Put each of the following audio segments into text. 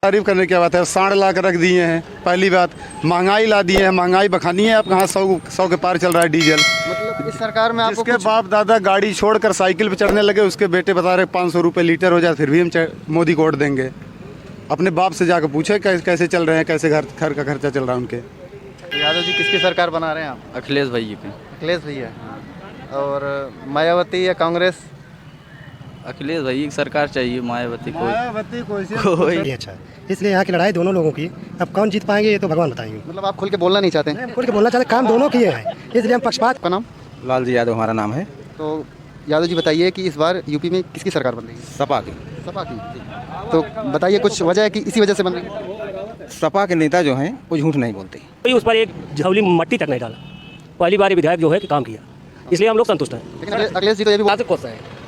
तारीफ करने की बात है। 60 लाख रख दिए हैं। पहली बात, महंगाई ला दी है। महंगाई बखानी है। आप कहाँ 100 के पार चल रहा है डीजल। मतलब इस सरकार में आपको जिसके बाप दादा गाड़ी छोड़कर साइकिल पे चढ़ने लगे, उसके बेटे बता रहे 500 रुपये लीटर हो जाए, फिर भी हम मोदी को वोट देंगे। अपने बाप से जाकर पूछे कैसे चल रहे हैं, कैसे घर का खर्चा चल रहा है उनके। यादव जी किसकी सरकार बना रहे हैं आप? अखिलेश भैया पे। अखिलेश भैया और मायावती या कांग्रेस? अखिलेश भैया की सरकार चाहिए, मायावती कोई ये अच्छा है, इसलिए यहाँ की लड़ाई दोनों लोगों की। अब कौन जीत पाएंगे ये तो भगवान बताएंगे। मतलब आप खुल के बोलना नहीं चाहते? खुल के बोलना चाहते, काम दोनों किए हैं, इसलिए हम पक्षपात। आपका नाम? लाल जी यादव हमारा नाम है। तो यादव जी बताइए कि इस बार यूपी में किसकी सरकार बन रही है? सपा की। सपा की। तो बताइए कुछ वजह है कि इसी वजह से बन रही है? सपा के नेता जो हैं वो झूठ नहीं बोलते। कोई उस पर एक झोली मट्टी तक नहीं डाला। पहली बार विधायक जो है कि काम किया, इसलिए हम लोग संतुष्ट हैं। लेकिन अखिलेश जी तो ये भी बात कौन सा है?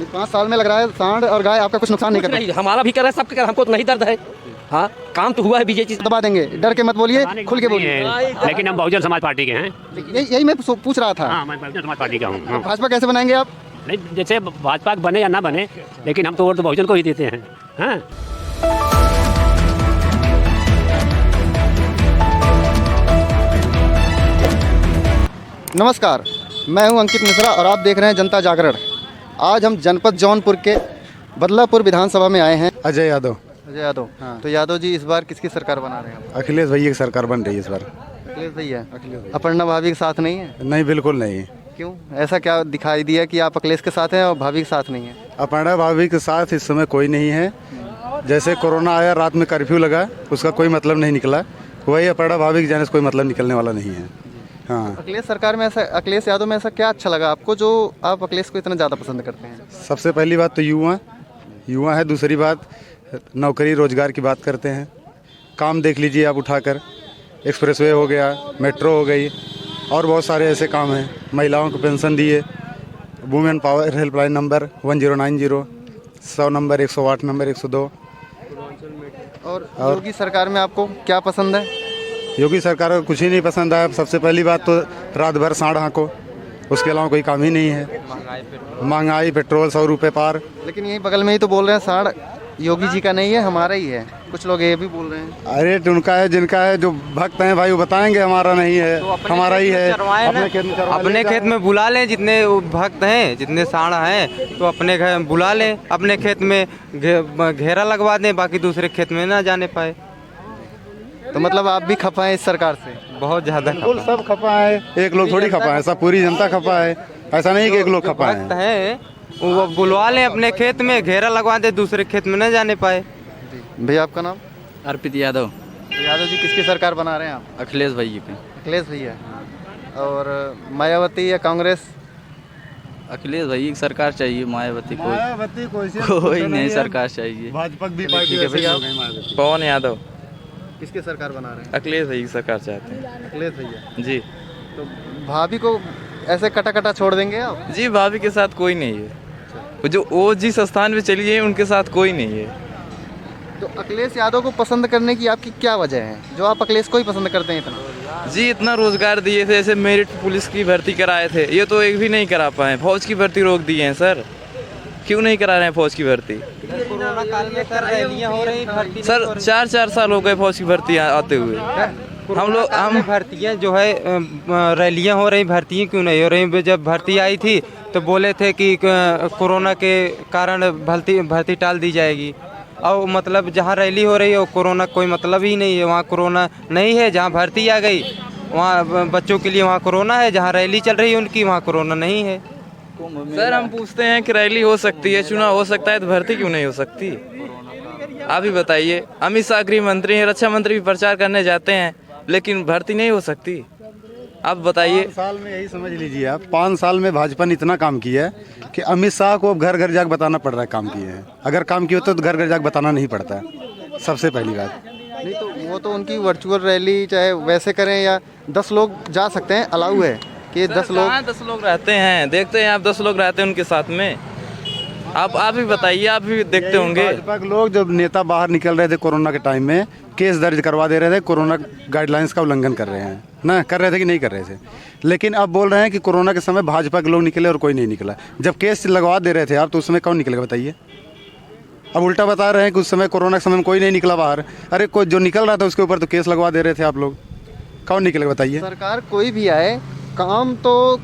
5 साल में लग रहा है सांड और गाय आपका कुछ नुकसान नहीं कर रहा। हमारा भी कर रहा है, सबके कर, हमको तो नहीं दर्द है। हाँ, काम तो हुआ है बीजेपी से। दबा देंगे, डर के मत बोलिए, खुल के बोलिए। लेकिन हम बहुजन समाज पार्टी के हैं। यही मैं पूछ रहा था। हाँ, मैं बहुजन समाज पार्टी का हूँ। हाँ। भाजपा कैसे बनाएंगे आप? नहीं, जैसे भाजपा बने या ना बने, लेकिन हम तो वोट तो बहुजन को ही देते हैं। हाँ। नमस्कार, मैं हूं अंकित मिश्रा और आप देख रहे हैं जनता जागरण। आज हम जनपद जौनपुर के बदलापुर विधानसभा में आए हैं। अजय यादव। अजय यादव। तो यादव जी इस बार किसकी सरकार बना रहे हैं? अखिलेश भैया की सरकार बन रही है इस बार। अखिलेश भैया। अपर्णा भाभी के साथ नहीं है? नहीं, बिल्कुल नहीं। क्यों? ऐसा क्या दिखाई दिया कि आप अखिलेश के साथ हैं और भाभी के साथ नहीं है? अपर्णा भाभी के साथ इस समय कोई नहीं है। जैसे कोरोना आया, रात में कर्फ्यू लगा, उसका कोई मतलब नहीं निकला। वही अपर्णा भाभी के जाने से कोई मतलब निकलने वाला नहीं है। हाँ, अखिलेश सरकार में ऐसा, अखिलेश यादव में ऐसा क्या अच्छा लगा आपको जो आप अखिलेश को इतना ज़्यादा पसंद करते हैं? सबसे पहली बात तो युवा है। दूसरी बात, नौकरी रोजगार की बात करते हैं। काम देख लीजिए आप उठाकर, एक्सप्रेसवे हो गया, मेट्रो हो गई, और बहुत सारे ऐसे काम हैं। महिलाओं को पेंशन दिए, women power helpline number 1090, 100 number, 108 number, 102। और योगी सरकार में आपको क्या पसंद है? योगी सरकार को कुछ ही नहीं पसंद आया। सबसे पहली बात तो रात भर सांड हाँको, उसके अलावा कोई काम ही नहीं है। महंगाई, पेट्रोल 100 रुपये पार। लेकिन यही बगल में ही तो बोल रहे हैं सांड योगी जी का नहीं है, हमारा ही है। कुछ लोग ये भी बोल रहे हैं। अरे उनका है, जिनका है, जो भक्त हैं भाई वो बताएंगे हमारा नहीं है, तो हमारा ही है। अपने खेत में बुला लें जितने भक्त हैं, जितने साढ़ा हैं, तो अपने घर बुला लें, अपने खेत में घेरा लगवा दें, बाकी दूसरे खेत में ना जाने पाए। तो मतलब आप भी खफा हैं इस सरकार से? बहुत ज़्यादा बिल्कुल, सब खपा है। एक लोग थोड़ी खपा है, सब पूरी जनता खपा है। ऐसा नहीं कि एक लोग खपा है। वो बुलवा लें अपने खेत में, घेरा लगवा दे, दूसरे खेत में न जाने पाए। भैया आपका नाम? अर्पित यादव। तो यादव जी किसकी सरकार बना रहे हैं आप? अखिलेश भैया पे। अखिलेश भैया और मायावती या कांग्रेस? अखिलेश भैया की सरकार चाहिए, मायावती कोई कोई नहीं सरकार चाहिए। भाजपा भी पार्टी है भैया। पवन यादव। किसकी सरकार बना रहे हैं? अखिलेश भैया की सरकार चाहते हैं। अखिलेश भैया जी। तो भाभी को ऐसे कटा कटा छोड़ देंगे आप? जी, भाभी के साथ कोई नहीं है। जो वो जिस स्थान पे चली है उनके साथ कोई नहीं है। तो अखिलेश यादव को पसंद करने की आपकी क्या वजह है जो आप अखिलेश को ही पसंद करते हैं इतना? जी, इतना रोजगार दिए थे, जैसे मेरिट पुलिस की भर्ती कराए थे, ये तो एक भी नहीं करा पाए। फौज की भर्ती रोक दी है सर, क्यों नहीं करा रहे हैं फौज की भर्ती? कोरोना काल में सर रैलियां हो रही भर्ती सर 4-4 साल हो गए फौज की भर्ती आते हुए। हम भर्तियां जो है रैलियां हो रही, भर्तियां क्यों नहीं हो रही? जब भर्ती आई थी तो बोले थे कि कोरोना के कारण भर्ती टाल दी जाएगी। और मतलब जहां रैली हो रही है कोरोना कोई मतलब ही नहीं है, वहाँ कोरोना नहीं है। जहाँ भर्ती आ गई वहाँ बच्चों के लिए वहाँ कोरोना है, जहाँ रैली चल रही है उनकी वहाँ कोरोना नहीं है। सर हम पूछते हैं कि रैली हो सकती है, चुनाव हो सकता है, तो भर्ती क्यों नहीं हो सकती? आप ही बताइए। अमित शाह गृह मंत्री हैं, रक्षा मंत्री भी प्रचार करने जाते हैं, लेकिन भर्ती नहीं हो सकती। आप बताइए। 5 साल में यही समझ लीजिए आप, 5 साल में भाजपा ने इतना काम किया है कि अमित शाह को अब घर घर जाकर बताना पड़ रहा है काम किए हैं। अगर काम किए होते तो घर घर जाकर बताना नहीं पड़ता है। सबसे पहली बात नहीं तो वो तो उनकी वर्चुअल रैली चाहे वैसे करें या 10 लोग जा सकते हैं, अलाउ है कि 10 लोग रहते हैं। देखते हैं आप 10 लोग रहते हैं उनके साथ में। आप भी बताइए, आप भी देखते होंगे। भाजपा के लोग जब नेता बाहर निकल रहे थे कोरोना के टाइम में, केस दर्ज करवा दे रहे थे, कोरोना गाइडलाइंस का उल्लंघन कर रहे हैं ना, कर रहे थे कि नहीं कर रहे थे। लेकिन अब बोल रहे हैं कि कोरोना के समय भाजपा के लोग निकले और कोई नहीं निकला। जब केस लगवा दे रहे थे आप, तो उसमें कौन निकलेगा बताइए? अब उल्टा बता रहे हैं कि उस समय कोरोना के समय में कोई नहीं निकला बाहर। अरे कोई जो निकल रहा था उसके ऊपर तो केस लगवा दे रहे थे आप लोग। कौन निकलेगा बताइए। सरकार कोई भी आए, काम तो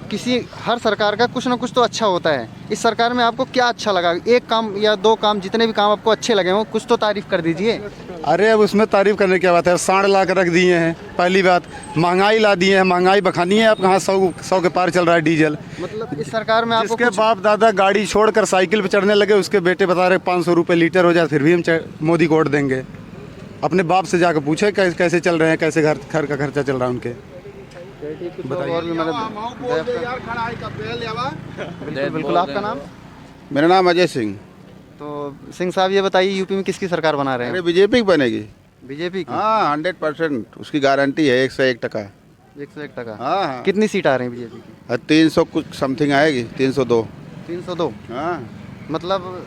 हर सरकार का कुछ ना कुछ तो अच्छा होता है। इस सरकार में आपको क्या अच्छा लगा? एक काम या दो काम, जितने भी काम आपको अच्छे लगे हो, कुछ तो तारीफ कर दीजिए। अरे अब उसमें तारीफ करने की क्या बात है। साढ़ ला कर रख दिए हैं। पहली बात, महंगाई ला दी है। महंगाई बखानी है। आप कहाँ 100 के पार चल रहा है डीजल। मतलब इस सरकार में आपको जिसके बाप दादा गाड़ी छोड़कर साइकिल पे चढ़ने लगे, उसके बेटे बता रहे 500 रुपये लीटर हो जाए फिर भी हम मोदी को वोट देंगे। अपने बाप से जाकर पूछे कैसे चल रहे हैं, कैसे घर का खर्चा चल रहा है उनके। और भी बिल्कुल। आपका नाम? मेरा नाम अजय सिंह। तो सिंह साहब ये बताइए, यूपी में किसकी सरकार बना रहे अरे हैं? बीजेपी की बनेगी। बीजेपी की? हाँ 100% उसकी गारंटी है। 101%। 101%? हाँ हाँ। कितनी सीट आ रही है बीजेपी की? 300 कुछ समथिंग आएगी। 302। 302? हाँ। मतलब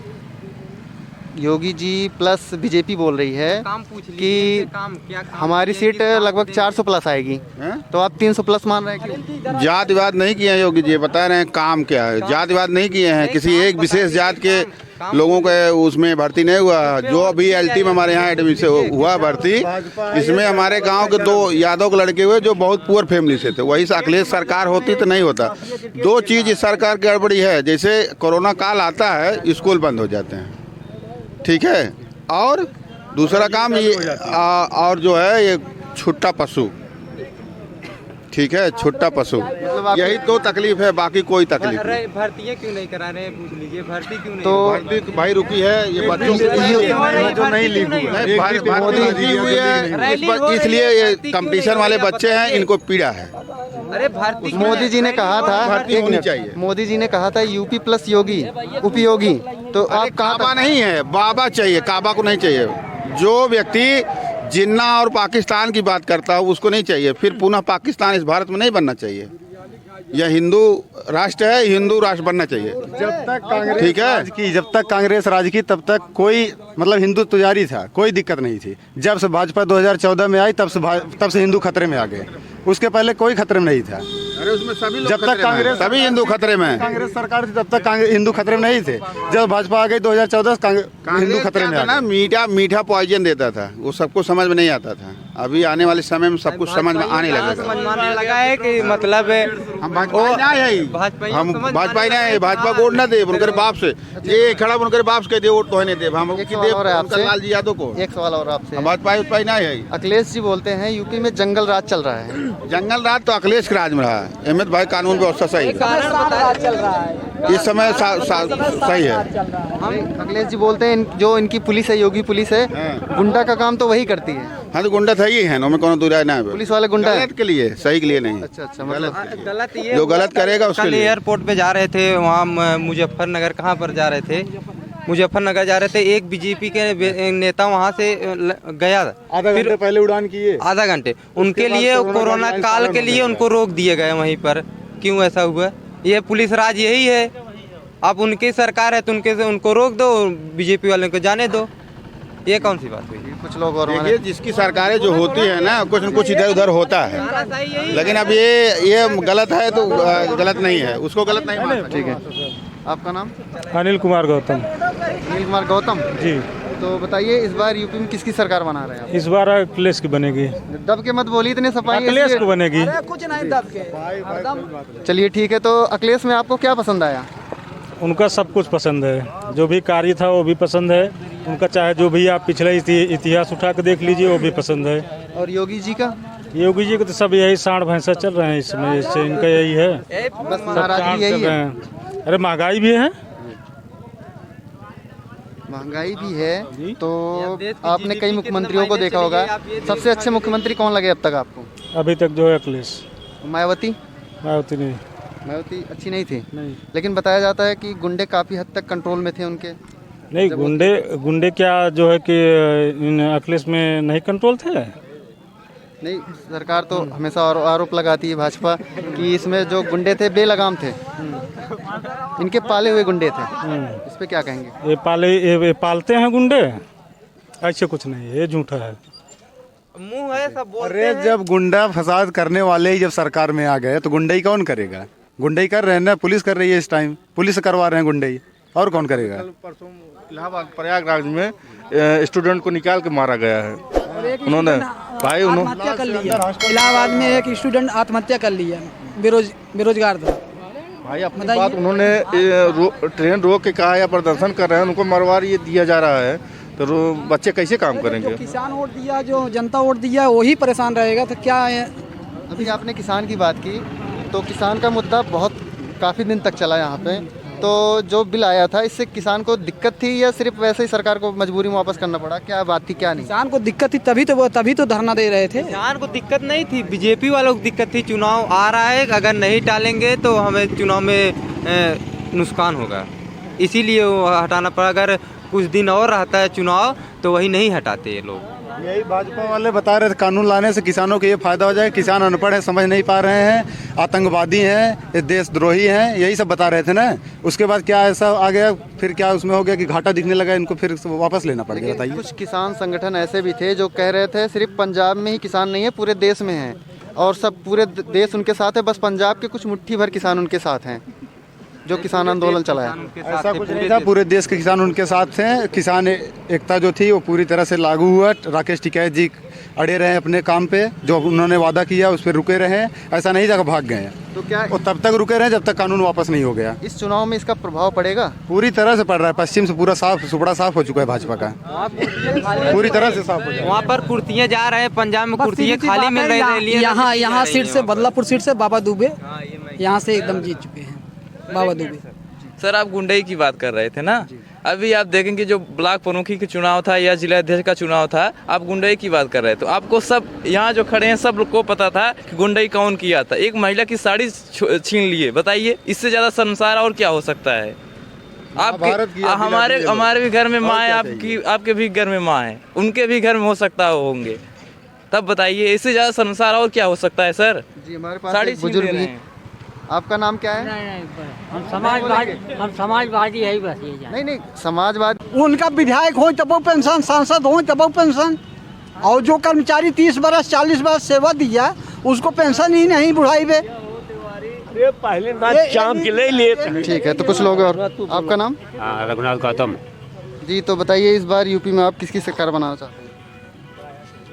योगी जी प्लस बीजेपी बोल रही है कि हमारी सीट लगभग 400 प्लस आएगी। तो आप 300 प्लस मान रहे हैं? क्यों? जातिवाद नहीं किए हैं योगी जी, बता रहे हैं काम क्या है। जातिवाद नहीं किए हैं, किसी एक विशेष जात के लोगों के उसमें भर्ती नहीं हुआ। जो अभी एलटी में हमारे यहाँ एडमिशन हुआ भर्ती, इसमें हमारे गांव के 2 यादव के लड़के हुए जो बहुत पुअर फैमिली से थे। वही अखिलेश सरकार होती तो नहीं होता। 2 चीज़ इस सरकार की गड़बड़ी है। जैसे कोरोना काल आता है, स्कूल बंद हो जाते हैं, ठीक है। और दूसरा काम ये और जो है ये छुट्टा पशु, ठीक है, छुट्टा पशु। यही 2 तकलीफ है, बाकी कोई तकलीफ नहीं। भर्ती क्यों नहीं करा रहे हैं? पूछ लीजिए, भर्ती क्यों नहीं? तो भर्ती भाई रुकी है। ये बच्चों जो नहीं लीक हुआ, इसलिए ये कंपटीशन वाले बच्चे हैं, इनको पीड़ा है। अरे भर्ती मोदी जी ने कहा था, भर्ती एक होनी मिनट, चाहिए। मोदी जी ने कहा था यूपी प्लस योगी उपयोगी। तो आप कहाँ काबा नहीं है, बाबा चाहिए, काबा को नहीं चाहिए। जो व्यक्ति जिन्ना और पाकिस्तान की बात करता है उसको नहीं चाहिए। फिर पुनः पाकिस्तान इस भारत में नहीं बनना चाहिए। यह हिंदू राष्ट्र है, हिंदू राष्ट्र बनना चाहिए। जब तक कांग्रेस ठीक है? राज की, जब तक कांग्रेस राज की, तब तक कोई मतलब हिंदुत्व जारी था, कोई दिक्कत नहीं थी। जब से भाजपा 2014 में आई, तब से हिंदू खतरे में आ गए। उसके पहले कोई खतरे में नहीं था। अरे उसमें सभी लोग जब तक कांग्रेस, सभी हिंदू खतरे में। कांग्रेस सरकार थी तब तक हिंदू खतरे में नहीं थे। जब भाजपा आ गई 2014 हिंदू खतरे में आ ना, गए। मीठा पॉइजन देता था, वो सबको समझ में नहीं आता था। अभी आने वाले समय में सब कुछ समझ में आने लगेगा। समझ में आने लगा है कि मतलब हम भाजपा नहीं है, भाजपा को वोट ना दे उनके बाप से। ये खड़ा उनके बाप से दे वोट तो नहीं दे। हम लाल जी यादव को। एक सवाल और आपसे, भाजपा नहीं है। अखिलेश जी बोलते हैं यूपी में जंगल राज चल रहा है। जंगल राज तो अखिलेश के राज में रहा है। अहमद भाई कानून व्यवस्था सही है, चल रहा है इस समय सही है। अखिलेश जी बोलते हैं जो इनकी पुलिस है, योगी पुलिस है, गुंडा का काम तो वही करती है। हाँ तो गुंडा सही है, हमें कोनो दूर ना है। पुलिस वाले गुंडा है? गलत के लिए, सही के लिए नहीं। अच्छा, मतलब गलत ये जो गलत करेगा उसके लिए। एयरपोर्ट पे जा रहे थे, वहाँ मुजफ्फरनगर कहाँ पर जा रहे थे? मुजफ्फरनगर जा रहे थे। एक बीजेपी के नेता वहाँ से गया, आधा घंटे पहले उड़ान किए। आधा घंटे उनके लिए कोरोना काल के लिए उनको रोक दिए गए वहीं पर। क्यों ऐसा हुआ? ये पुलिस राज यही है। अब उनकी सरकार है तो उनको रोक दो, बीजेपी वालों को जाने दो। ये कौन सी बात हुई? कुछ लोग और देखिए, जिसकी सरकारें जो होती है ना, कुछ न कुछ इधर उधर होता है। लेकिन अब ये गलत है तो गलत नहीं है, उसको गलत नहीं मानना। ठीक है। आपका नाम? अनिल कुमार गौतम। अनिल कुमार गौतम जी। तो बताइए, इस बार यूपी में किसकी सरकार बना रहे हैं आप? इस बार अखिलेश की बनेगी। दब के मत बोलिए, इतने सफाई। अखिलेश को बनेगी। कुछ नहीं दब के। चलिए ठीक है। तो अखिलेश में आपको क्या पसंद आया? उनका सब कुछ पसंद है। जो भी कार्य था वो भी पसंद है उनका। चाहे जो भी आप पिछले इतिहास उठा के देख लीजिए, वो भी पसंद है। और योगी जी का? योगी जी को तो सब यही सांड भैंसा चल रहे हैं इसमें। इससे इनका यही है, बस नाराजगी यही है। अरे महंगाई भी है, महंगाई भी है। तो आपने कई मुख्यमंत्रियों को देखा होगा, सबसे अच्छे मुख्यमंत्री कौन लगे अब तक आपको? अभी तक जो है अखिलेश। मायावती? मायावती नहीं। मायावती अच्छी नहीं थी? नहीं। लेकिन बताया जाता है कि गुंडे काफी हद तक कंट्रोल में थे उनके। नहीं, गुंडे क्या जो है कि इन अखिलेश में नहीं कंट्रोल थे। नहीं, सरकार तो हमेशा आरोप लगाती है भाजपा कि इसमें जो गुंडे थे बेलगाम थे, इनके पाले हुए गुंडे थे। इस पे क्या कहेंगे? ये पालते हैं गुंडे, ऐसे कुछ नहीं है, ये झूठा है। मुंह है सब बोलते अरे जब गुंडा फसाद करने वाले ही जब सरकार में आ गए तो गुंडई कौन करेगा? गुंडई कर रहे हैं ना, पुलिस कर रही है इस टाइम। पुलिस करवा रहे हैं गुंडई, और कौन करेगा? इलाहाबाद प्रयागराज में स्टूडेंट को निकाल के मारा गया है उन्होंने भाई आत्महत्या कर लिया। इलाहाबाद में एक स्टूडेंट आत्महत्या कर लिया, बेरोजगार था भाई। अपनी बात उन्होंने ट्रेन रोक के कहा या प्रदर्शन कर रहे हैं, उनको मरवा ये दिया जा रहा है, तो बच्चे कैसे काम करेंगे? किसान वोट दिया, जो जनता वोट दिया वही परेशान रहेगा तो क्या है। अभी आपने किसान की बात की, तो किसान का मुद्दा बहुत काफ़ी दिन तक चला यहाँ पे। तो जो बिल आया था इससे किसान को दिक्कत थी या सिर्फ वैसे ही सरकार को मजबूरी में वापस करना पड़ा? क्या बात थी, क्या नहीं? किसान को दिक्कत थी तभी तो धरना दे रहे थे। किसान को दिक्कत नहीं थी, बीजेपी वालों को दिक्कत थी। चुनाव आ रहा है, अगर नहीं टालेंगे तो हमें चुनाव में नुकसान होगा, इसीलिए वो हटाना पड़ा। अगर कुछ दिन और रहता है चुनाव तो वही नहीं हटाते ये लोग। यही भाजपा वाले बता रहे थे कानून लाने से किसानों को ये फायदा हो जाए। किसान अनपढ़ है, समझ नहीं पा रहे हैं, आतंकवादी हैं, ये देशद्रोही हैं, यही सब बता रहे थे ना। उसके बाद क्या ऐसा आ गया, फिर क्या उसमें हो गया कि घाटा दिखने लगा, इनको फिर वापस लेना पड़ गया। बताइए। कुछ किसान संगठन ऐसे भी थे जो कह रहे थे सिर्फ पंजाब में ही किसान नहीं है, पूरे देश में है और सब पूरे देश उनके साथ है, बस पंजाब के कुछ मुट्ठी भर किसान उनके साथ हैं जो किसान आंदोलन चलाया। ऐसा कुछ नहीं था, पूरे देश के किसान उनके साथ थे। किसान एकता जो थी वो पूरी तरह से लागू हुआ। राकेश टिकैत जी अड़े रहे अपने काम पे, जो उन्होंने वादा किया उस पर रुके रहे। ऐसा नहीं था भाग गए, तो क्या वो तब तक रुके रहे जब तक कानून वापस नहीं हो गया। इस चुनाव में इसका प्रभाव पड़ेगा? पूरी तरह से पड़ रहा है। पश्चिम से पूरा साफ सुपड़ा साफ हो चुका है भाजपा का, पूरी तरह से साफ हो जाएगा। वहाँ पर कुर्तियाँ जा रहे हैं, पंजाब में कुर्तियाँ खाली मिल रही है। यहाँ सीट से, बदलापुर सीट से बाबा दुबे यहाँ से एकदम जीत चुके हैं, बाबा दुबे। सर आप गुंडई की बात कर रहे थे ना, अभी आप देखेंगे जो ब्लॉक प्रमुखी का चुनाव था या जिला अध्यक्ष का चुनाव था, आप गुंडई की बात कर रहे थे। तो आपको सब यहाँ जो खड़े हैं सब लोग को पता था कि गुंडई कौन किया था। एक महिला की साड़ी छीन लिए, बताइए इससे ज्यादा संसार और क्या हो सकता है? आपके हमारे भी घर में माँ है, आपके भी घर में माँ है, उनके भी घर में हो सकता होंगे, तब बताइए इससे ज्यादा संसार और क्या हो सकता है? सर जी हमारे पास एक बुजुर्ग भी। आपका नाम क्या है? हम समाजवादी है बस ये। नहीं समाजवादी। उनका विधायक हो तब पेंशन, सांसद हो तब पेंशन, और जो कर्मचारी 30 बरस 40 बरस सेवा दिया उसको पेंशन ही नहीं बुढ़ाई में। पहले शाम के लिए ठीक है, तो कुछ लोग और। आपका नाम? रघुनाथ गौतम जी। तो बताइए इस बार यूपी में आप किसकी सरकार बनाना चाहते हैं?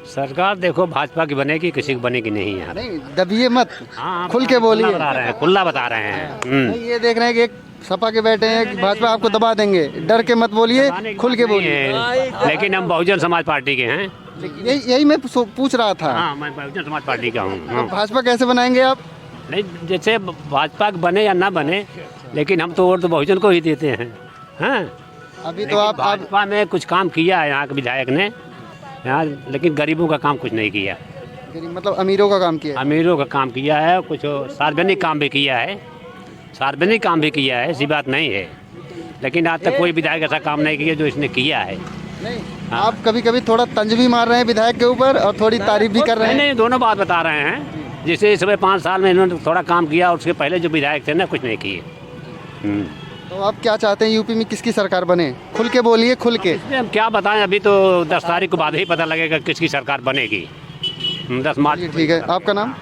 सरकार देखो भाजपा की बनेगी, किसी की बनेगी नहीं यार। नहीं दबिए मत, खुल के बोलिए। खुला बता रहे हैं। ये देख रहे हैं कि एक सपा के बैठे हैं कि भाजपा आपको दबा देंगे, डर के मत बोलिए, खुल के बोलिए। लेकिन हम बहुजन समाज पार्टी के हैं। यही मैं पूछ रहा था। मैं बहुजन समाज पार्टी का हूँ। तो भाजपा कैसे बनाएंगे आप? नहीं जैसे भाजपा बने या ना बने, लेकिन हम तो वोट तो बहुजन को ही देते हैं। हाँ अभी तो आप भाजपा में कुछ काम किया है यहाँ के विधायक ने यहाँ, लेकिन गरीबों का काम कुछ नहीं किया। मतलब अमीरों का काम किया है? अमीरों का काम किया है, कुछ सार्वजनिक काम भी किया है, सार्वजनिक काम भी किया है, ऐसी बात नहीं है। लेकिन आज तक कोई विधायक ऐसा काम नहीं किया जो इसने किया है। नहीं आप कभी कभी थोड़ा तंज भी मार रहे हैं विधायक के ऊपर और थोड़ी तारीफ भी कर रहे हैं। नहीं दोनों बात बता रहे हैं। जैसे इस समय 5 साल में इन्होंने थोड़ा काम किया और उसके पहले जो विधायक थे ना कुछ नहीं किए। तो आप क्या चाहते हैं यूपी में किसकी सरकार बने? खुल के बोलिए, खुल के। हम क्या बताएं, अभी तो 10 तारीख के बाद ही पता लगेगा किसकी सरकार बनेगी। 10 मार्च। ठीक है, आपका नाम?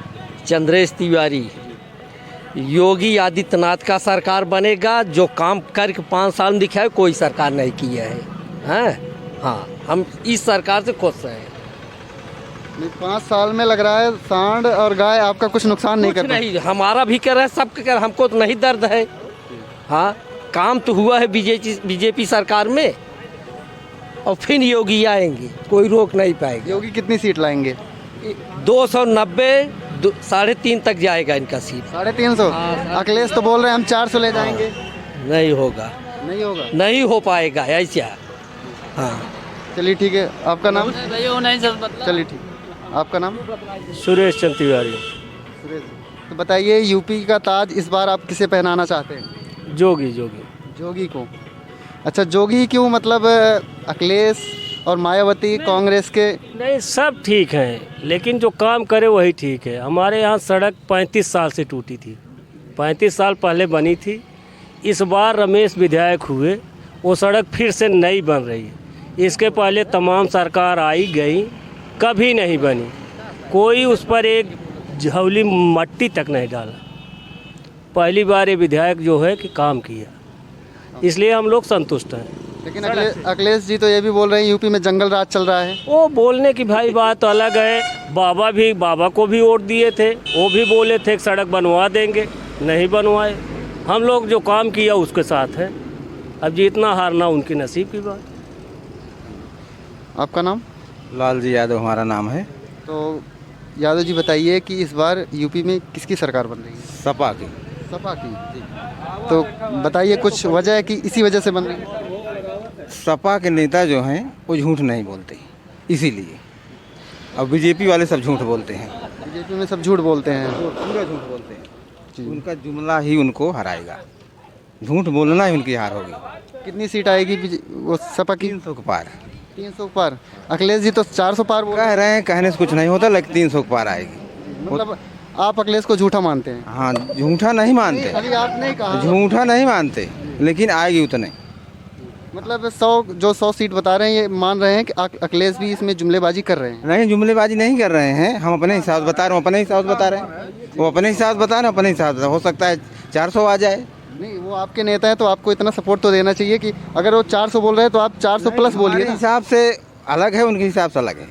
चंद्रेश तिवारी। योगी आदित्यनाथ का सरकार बनेगा, जो काम करके 5 साल में दिखाए कोई सरकार नहीं किया है। हाँ हम इस सरकार से खुश हैं। 5 साल में लग रहा है सांड और गाय आपका कुछ नुकसान नहीं कर नहीं, हमारा भी कर रहा है, सबका कर, हमको तो नहीं दर्द है। हाँ काम तो हुआ है बीजेपी सरकार में, और फिर योगी आएंगे, कोई रोक नहीं पाएगा। योगी कितनी सीट लाएंगे? 290 3.5 तक जाएगा इनका सीट। 350? अखिलेश तो बोल रहे हैं हम 400 ले जाएंगे। नहीं होगा, नहीं हो पाएगा ऐसा। हाँ चलिए ठीक है, आपका नाम? चलिए ठीक, आपका नाम? सुरेश चंद्र तिवारी। सुरेश, तो बताइए यूपी का ताज इस बार आप किसे पहनाना चाहते हैं? जोगी को। अच्छा जोगी क्यों? मतलब अखिलेश और मायावती कांग्रेस के? नहीं सब ठीक हैं, लेकिन जो काम करे वही ठीक है। हमारे यहाँ सड़क 35 साल से टूटी थी, 35 साल पहले बनी थी। इस बार रमेश विधायक हुए, वो सड़क फिर से नई बन रही है। इसके पहले तमाम सरकार आई गई, कभी नहीं बनी, कोई उस पर एक झौली मट्टी तक नहीं डाला। पहली बार ये विधायक जो है कि काम किया, इसलिए हम लोग संतुष्ट हैं। लेकिन अखिलेश जी तो ये भी बोल रहे हैं यूपी में जंगल राज चल रहा है। वो बोलने की भाई बात अलग है। बाबा को भी वोट दिए थे, वो भी बोले थे कि सड़क बनवा देंगे, नहीं बनवाए। हम लोग जो काम किया उसके साथ है, अब जीतना हारना उनकी नसीब की बात। आपका नाम? लाल जी यादव हमारा नाम है। तो यादव जी बताइए कि इस बार यूपी में किसकी सरकार बन रही है? सपा की। सपा की। तो बताइए कुछ वजह है कि इसी वजह से बन रही है? सपा के नेता जो हैं वो झूठ नहीं बोलते, इसीलिए। अब बीजेपी वाले सब झूठ बोलते हैं। बीजेपी में सब झूठ बोलते हैं। पूरा झूठ बोलते हैं। उनका जुमला ही उनको हराएगा, झूठ बोलना ही उनकी हार होगी। कितनी सीट आएगी वो सपा की? 300 के पार। 300 पार। अखिलेश जी तो 400 पार कह रहे हैं, कहने से कुछ नहीं होता, लेकिन 300 के पार आएगी। मतलब आप अखिलेश को झूठा मानते हैं? हाँ, झूठा नहीं मानते। अभी आपने कहा झूठा नहीं मानते, लेकिन आएगी उतने। मतलब 100 सीट बता रहे हैं, ये मान रहे हैं कि अखिलेश भी इसमें जुमलेबाजी कर रहे हैं? नहीं, जुमलेबाजी नहीं कर रहे हैं, हम अपने हिसाब से बता रहे हैं, अपने हिसाब से बता रहे हैं। वो अपने हिसाब से बता रहे हैं, अपने हिसाब से। हो सकता है 400 आ जाए। नहीं, वो आपके नेता है तो आपको इतना सपोर्ट तो देना चाहिए कि अगर वो 400 बोल रहे हैं तो आप 400 प्लस बोलिए। हिसाब से अलग है, उनके हिसाब से अलग है।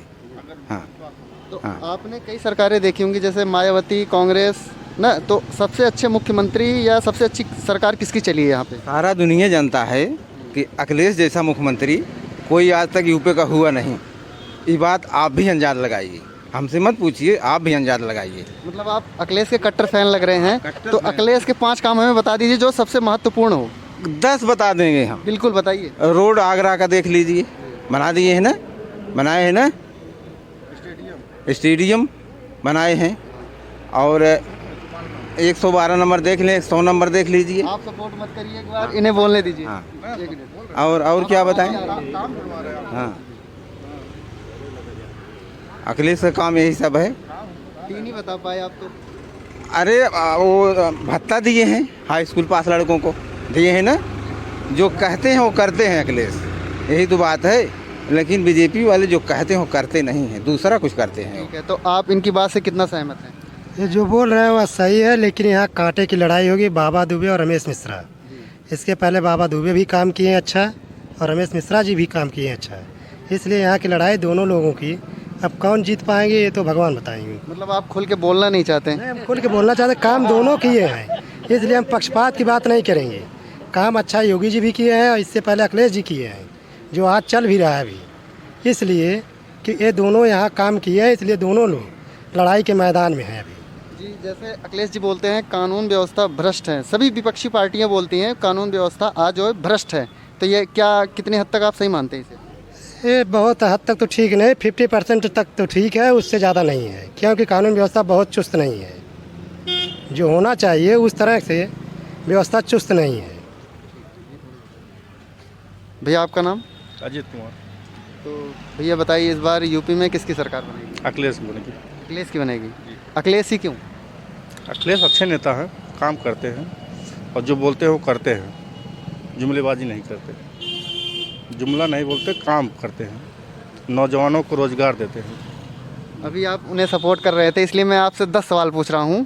हाँ, तो आपने कई सरकारें देखी होंगी, जैसे मायावती, कांग्रेस ना, तो सबसे अच्छे मुख्यमंत्री या सबसे अच्छी सरकार किसकी चली है यहाँ पे? सारा दुनिया जानता है कि अखिलेश जैसा मुख्यमंत्री कोई आज तक यूपी का हुआ नहीं। ये बात आप भी अंदाज लगाइए, हमसे मत पूछिए, आप भी अंदाज लगाइए। मतलब आप अखिलेश के कट्टर फैन लग रहे हैं, तो अखिलेश के 5 काम हमें बता दीजिए जो सबसे महत्वपूर्ण हो। 10 बता देंगे हम। बिल्कुल बताइए। रोड आगरा का देख लीजिए, बना दिए हैं ना, बनाए हैं ना। स्टेडियम बनाए हैं। और 112 नंबर देख लें, 100 नंबर देख लीजिए। आप सपोर्ट मत करिए, एक बार इन्हें बोलने दीजिए। हाँ। और क्या बताएं? हाँ, अखिलेश का काम यही सब है। 3 ही बता पाए आप तो। अरे वो भत्ता दिए हैं, हाई स्कूल पास लड़कों को दिए हैं ना। जो कहते हैं वो करते हैं अखिलेश, यही तो बात है। लेकिन बीजेपी वाले जो कहते हैं वो करते नहीं हैं, दूसरा कुछ करते हैं। ठीक है, तो आप इनकी बात से कितना सहमत हैं? ये जो बोल रहे हैं वह सही है, लेकिन यहाँ कांटे की लड़ाई होगी बाबा दुबे और रमेश मिश्रा। इसके पहले बाबा दुबे भी काम किए हैं अच्छा, और रमेश मिश्रा जी भी काम किए हैं अच्छा। इसलिए यहाँ की लड़ाई दोनों लोगों की। अब कौन जीत पाएंगे ये तो भगवान बताएंगे। मतलब आप खुल के बोलना नहीं चाहते हैं? हम खुल के बोलना चाहते, काम दोनों किए हैं, इसलिए हम पक्षपात की बात नहीं करेंगे। काम अच्छा योगी जी भी किए हैं और इससे पहले अखिलेश जी किए हैं, जो आज चल भी रहा है अभी। इसलिए कि ये दोनों यहाँ काम किए हैं, इसलिए दोनों लोग लड़ाई के मैदान में हैं अभी। जी, जैसे अखिलेश जी बोलते हैं कानून व्यवस्था भ्रष्ट है, सभी विपक्षी पार्टियां बोलती हैं कानून व्यवस्था आज जो है भ्रष्ट है, तो ये क्या कितनी हद तक आप सही मानते हैं इसे? ये बहुत हद तक तो ठीक नहीं, 50% तक तो ठीक है, उससे ज़्यादा नहीं है। क्योंकि कानून व्यवस्था बहुत चुस्त नहीं है, जो होना चाहिए उस तरह से व्यवस्था चुस्त नहीं है। भैया आपका नाम? अजीत कुमार। तो भैया बताइए इस बार यूपी में किसकी सरकार बनेगी? अखिलेश की बनेगी। अखिलेश की बनेगी। अखिलेश ही क्यों? अखिलेश अच्छे नेता हैं, काम करते हैं और जो बोलते हैं वो करते हैं, जुमलेबाजी नहीं करते, जुमला नहीं बोलते, काम करते हैं, नौजवानों को रोजगार देते हैं। अभी आप उन्हें सपोर्ट कर रहे थे, इसलिए मैं आपसे 10 सवाल पूछ रहा हूँ।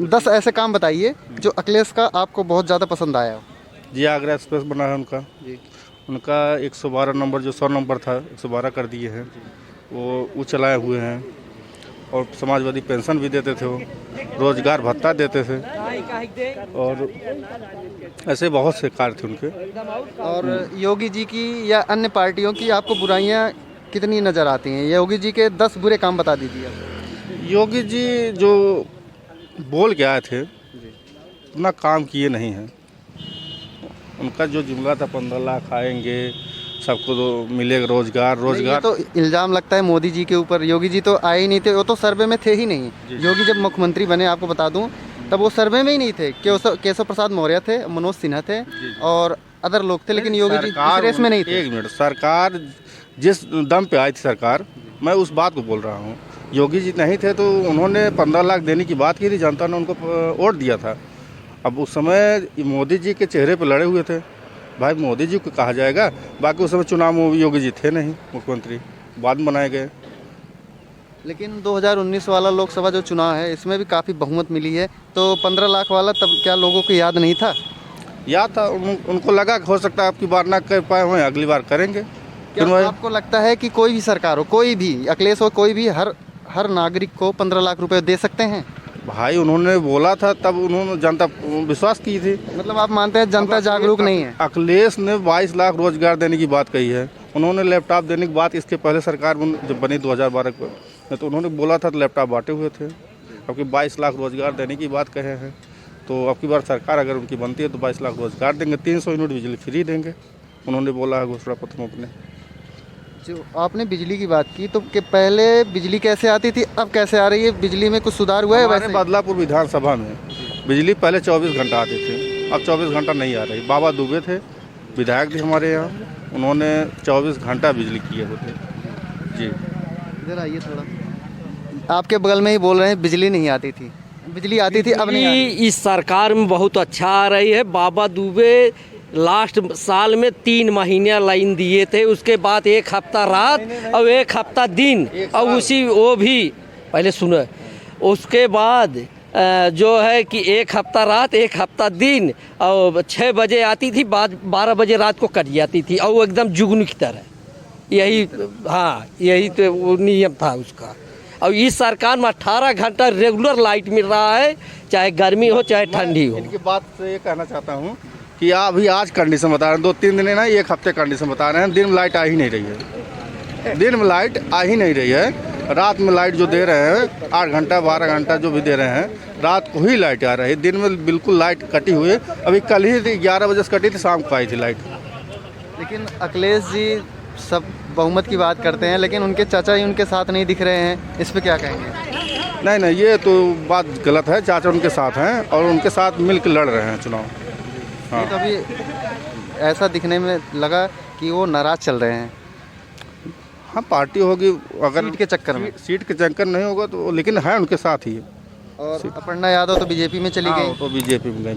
10 ऐसे काम बताइए जो अखिलेश का आपको बहुत ज़्यादा पसंद आया हो। जी, आगरा एक्सप्रेस बना है उनका जी। उनका 112 नंबर जो 100 नंबर था 112 कर दिए हैं, वो चलाए हुए हैं। और समाजवादी पेंशन भी देते थे, वो रोजगार भत्ता देते थे, और ऐसे बहुत से कार्य थे उनके। और योगी जी की या अन्य पार्टियों की आपको बुराइयां कितनी नज़र आती हैं? योगी जी के 10 बुरे काम बता दीजिए। योगी जी जो बोल के आए थे उतना काम किए नहीं हैं। उनका जो जुमला था 15 लाख आएंगे, सबको तो मिलेगा रोजगार। ये तो इल्ज़ाम लगता है मोदी जी के ऊपर। योगी जी तो आए ही नहीं थे, वो तो सर्वे में थे ही नहीं। योगी जब मुख्यमंत्री बने, आपको बता दूं, तब वो सर्वे में ही नहीं थे। केशव प्रसाद मौर्य थे, मनोज सिन्हा थे और अदर लोग थे, लेकिन योगी जी इस रेस में नहीं थे। 1 मिनट, सरकार जिस दम पे आई थी सरकार, मैं उस बात को बोल रहा हूँ। योगी जी नहीं थे तो उन्होंने 15 लाख देने की बात की थी, जनता ने उनको वोट दिया था। अब उस समय मोदी जी के चेहरे पर लड़े हुए थे, भाई मोदी जी को कहा जाएगा। बाकी उस समय चुनाव में योगी जी थे नहीं मुख्यमंत्री, बाद में बनाए गए। लेकिन 2019 वाला लोकसभा जो चुनाव है, इसमें भी काफ़ी बहुमत मिली है, तो 15 लाख वाला तब क्या लोगों को याद नहीं था? याद था, उनको लगा कि हो सकता है आपकी बार ना कर पाए हुए, अगली बार करेंगे। क्या आपको लगता है कि कोई भी सरकार हो, कोई भी अखिलेश हो, कोई भी हर नागरिक को 15 लाख रुपए दे सकते हैं? भाई उन्होंने बोला था तब उन्होंने जनता विश्वास की थी। मतलब आप मानते हैं जनता जागरूक नहीं है? अखिलेश ने 22 लाख रोजगार देने की बात कही है, उन्होंने लैपटॉप देने की बात इसके पहले सरकार जब बनी 2012 को, तो उन्होंने बोला था तो लैपटॉप बांटे हुए थे। अब की 22 लाख रोजगार देने की बात कहे हैं, तो अब की बार सरकार अगर उनकी बनती है तो 22 लाख रोजगार देंगे, 300 यूनिट बिजली फ्री देंगे, उन्होंने बोला है घोषणा पत्र में अपने। जो आपने बिजली की बात की, तो कि पहले बिजली कैसे आती थी, अब कैसे आ रही है? बिजली में कुछ सुधार हुआ है? वैसे बदलापुर विधानसभा में बिजली पहले 24 घंटा आती थी, अब 24 घंटा नहीं आ रही। बाबा दुबे थे विधायक थे हमारे यहाँ, उन्होंने 24 घंटा बिजली किए होते जी। इधर आइए थोड़ा, आपके बगल में ही बोल रहे हैं बिजली नहीं आती थी, बिजली आती थी, अब नहीं आ रही। इस सरकार में बहुत अच्छा आ रही है। बाबा दुबे लास्ट साल में 3 महीने लाइन दिए थे, उसके बाद 1 हफ्ता रात और 1 हफ्ता दिन, और उसी वो भी पहले सुनो, उसके बाद जो है कि 1 हफ्ता रात 1 हफ्ता दिन, और 6 बजे आती थी, बाद 12 बजे रात को कट जाती थी, और वो एकदम जुगनू की तरह। यही हाँ, यही तो वो नियम था उसका। और इस सरकार में 18 घंटा रेगुलर लाइट मिल रहा है, चाहे गर्मी हो चाहे ठंडी हो। इनकी बात से ये कहना चाहता हूँ कि अभी आज कंडीशन बता रहे हैं, 2-3 दिन ना 1 हफ्ते कंडीशन बता रहे हैं, दिन में लाइट आ ही नहीं रही है, दिन में लाइट आ ही नहीं रही है। रात में लाइट जो दे रहे हैं 8 घंटा 12 घंटा जो भी दे रहे हैं, रात को ही लाइट आ रही है, दिन में बिल्कुल लाइट कटी हुई है। अभी कल ही 11 बजे से कटी थी, शाम को आई थी लाइट। लेकिन अखिलेश जी सब बहुमत की बात करते हैं, लेकिन उनके चाचा ही उनके साथ नहीं दिख रहे हैं, इस पे क्या कहेंगे? नहीं, ये तो बात गलत है। चाचा उनके साथ हैं और उनके साथ मिलकर लड़ रहे हैं चुनाव। हाँ। तो अभी ऐसा दिखने में लगा कि वो नाराज चल रहे हैं। हाँ, पार्टी होगी, अगर सीट के चक्कर में, सीट के चक्कर नहीं होगा तो, लेकिन है उनके साथ ही। और अपर्णा यादव तो बीजेपी में चली गई, तो बीजेपी में गई।